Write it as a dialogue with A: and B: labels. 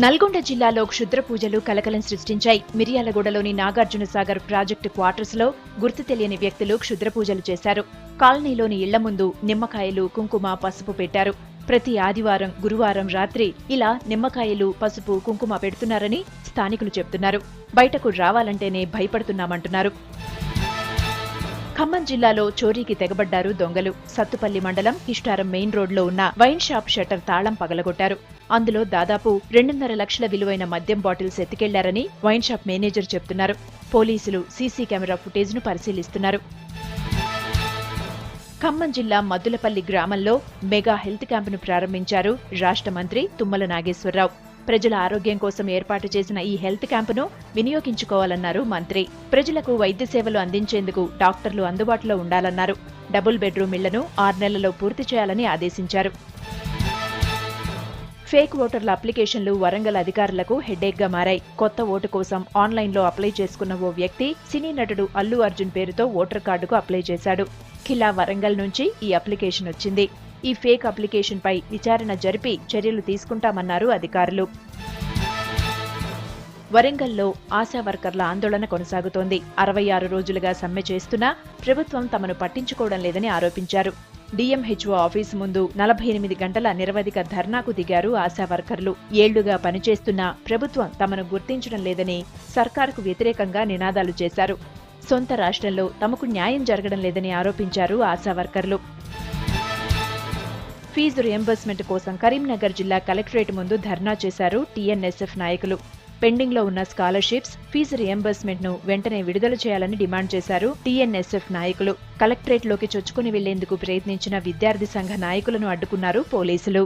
A: నల్గొండ జిల్లాలో క్షుద్ర పూజలు కలకలం సృష్టించాయి. మిర్యాలగూడలోని నాగార్జునసాగర్ ప్రాజెక్టు క్వార్టర్స్లో గుర్తు తెలియని వ్యక్తులు క్షుద్ర పూజలు చేశారు. కాలనీలోని ఇళ్ల ముందు నిమ్మకాయలు, కుంకుమ, పసుపు పెట్టారు. ప్రతి ఆదివారం, గురువారం రాత్రి ఇలా నిమ్మకాయలు, పసుపు, కుంకుమ పెడుతున్నారని స్థానికులు చెబుతున్నారు. బయటకు రావాలంటేనే భయపడుతున్నామంటున్నారు. ఖమ్మం జిల్లాలో చోరీకి తెగబడ్డారు దొంగలు. సత్తుపల్లి మండలం కిష్టారం మెయిన్ రోడ్లో ఉన్న వైన్ షాప్ షట్టర్ తాళం పగలగొట్టారు. అందులో దాదాపు 2.5 లక్షల విలువైన మద్యం బాటిల్స్ ఎత్తుకెళ్లారని వైన్ షాప్ మేనేజర్ చెబుతున్నారు. పోలీసులు సీసీ కెమెరా ఫుటేజ్ను పరిశీలిస్తున్నారు. ఖమ్మం జిల్లా మద్దులపల్లి గ్రామంలో మెగా హెల్త్ క్యాంపును ప్రారంభించారు రాష్ట్ర మంత్రి తుమ్మల నాగేశ్వరరావు. ప్రజల ఆరోగ్యం కోసం ఏర్పాటు చేసిన ఈ హెల్త్ క్యాంపును వినియోగించుకోవాలన్నారు మంత్రి. ప్రజలకు వైద్య సేవలు అందించేందుకు డాక్టర్లు అందుబాటులో ఉండాలన్నారు. డబుల్ బెడ్రూమ్ ఇళ్లను 6 నెలల్లో పూర్తి చేయాలని ఆదేశించారు. ఫేక్ ఓటర్ల అప్లికేషన్లు వరంగల్ అధికారులకు హెడ్ఏక్గా మారాయి. కొత్త ఓటు కోసం ఆన్లైన్లో అప్లై చేసుకున్న ఓ వ్యక్తి సినీ నటుడు అల్లు అర్జున్ పేరుతో ఓటర్ కార్డుకు అప్లై చేశాడు. ఖిలా వరంగల్ నుంచి ఈ అప్లికేషన్ వచ్చింది. ఈ ఫేక్ అప్లికేషన్పై విచారణ జరిపి చర్యలు తీసుకుంటామన్నారు అధికారులు. వరంగల్లో ఆశా వర్కర్ల ఆందోళన కొనసాగుతోంది. 66 రోజులుగా సమ్మె చేస్తున్నా ప్రభుత్వం తమను పట్టించుకోవడం లేదని ఆరోపించారు. డీఎంహెచ్ఓ ఆఫీసు ముందు 48 గంటల నిరవధిక ధర్నాకు దిగారు ఆశా వర్కర్లు. ఏళ్లుగా పనిచేస్తున్నా ప్రభుత్వం తమను గుర్తించడం లేదని సర్కారుకు వ్యతిరేకంగా నినాదాలు చేశారు. సొంత రాష్ట్రంలో తమకు న్యాయం జరగడం లేదని ఆరోపించారు ఆశా వర్కర్లు. ఫీజు రియంబర్స్మెంట్ కోసం కరీంనగర్ జిల్లా కలెక్టరేట్ ముందు ధర్నా చేశారు టీఎన్ఎస్ఎఫ్ నాయకులు. పెండింగ్లో ఉన్న స్కాలర్షిప్స్, ఫీజు రియంబర్స్మెంట్ ను వెంటనే విడుదల చేయాలని డిమాండ్ చేశారు టీఎన్ఎస్ఎఫ్ నాయకులు. కలెక్టరేట్లోకి చొచ్చుకుని వెళ్లేందుకు ప్రయత్నించిన విద్యార్థి సంఘ నాయకులను అడ్డుకున్నారు పోలీసులు.